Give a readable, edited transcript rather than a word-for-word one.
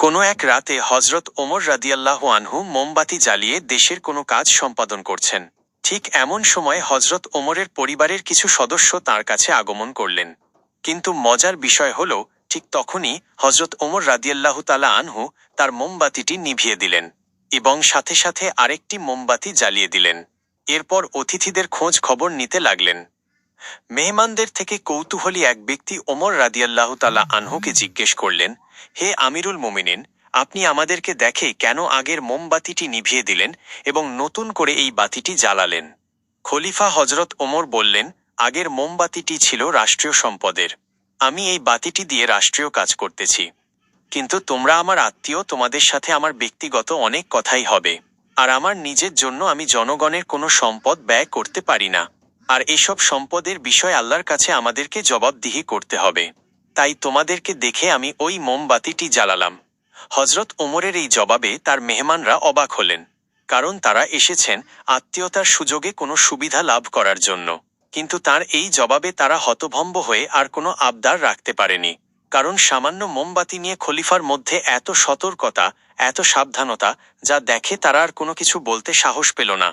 কোনো এক রাতে হজরত ওমর রাদিয়াল্লাহু আনহু মোমবাতি জ্বালিয়ে দেশের কোনো কাজ সম্পাদন করছেন। ঠিক এমন সময় হজরত ওমরের পরিবারের কিছু সদস্য তার কাছে আগমন করলেন। কিন্তু মজার বিষয় হল, ঠিক তখনই হজরত ওমর রাদিয়াল্লাহু তাআলা আনহু তার মোমবাতিটি নিভিয়ে দিলেন এবং সাথে সাথে আরেকটি মোমবাতি জ্বালিয়ে দিলেন। এরপর অতিথিদের খোঁজ খবর নিতে লাগলেন। মেহমানদের থেকে কৌতূহলী এক ব্যক্তি ওমর রাদিয়াল্লাহু তাআলা আনহুকে জিজ্ঞেস করলেন, হে আমিরুল মুমিনিন, আপনি আমাদেরকে দেখে কেন আগের মোমবাতিটি নিভিয়ে দিলেন এবং নতুন করে এই বাতিটি জ্বালালেন? খলিফা হজরত ওমর বললেন, আগের মোমবাতিটি ছিল রাষ্ট্রীয় সম্পদের। আমি এই বাতিটি দিয়ে রাষ্ট্রীয় কাজ করতেছি। কিন্তু তোমরা আমার আত্মীয়, তোমাদের সাথে আমার ব্যক্তিগত অনেক কথাই হবে। আর আমার নিজের জন্য আমি জনগণের কোনো সম্পদ ব্যয় করতে পারি না। আর এসব সম্পদের বিষয় আল্লাহর কাছে আমাদেরকে জবাবদিহি করতে হবে। তাই তোমাদেরকে দেখে আমি ওই মোমবাতিটি জ্বালালাম। হজরত ওমরের এই জবাবে তার মেহমানরা অবাক হলেন, কারণ তারা এসেছেন আত্মীয়তার সুযোগে কোনো সুবিধা লাভ করার জন্য। কিন্তু তার এই জবাবে তারা হতভম্ব হয়ে আর কোনো আবদার রাখতে পারেনি, কারণ সামান্য মোমবাতি নিয়ে খলিফার মধ্যে এত সতর্কতা, এত সাবধানতা, যা দেখে তারা আর কোনো কিছু বলতে সাহস পেল না।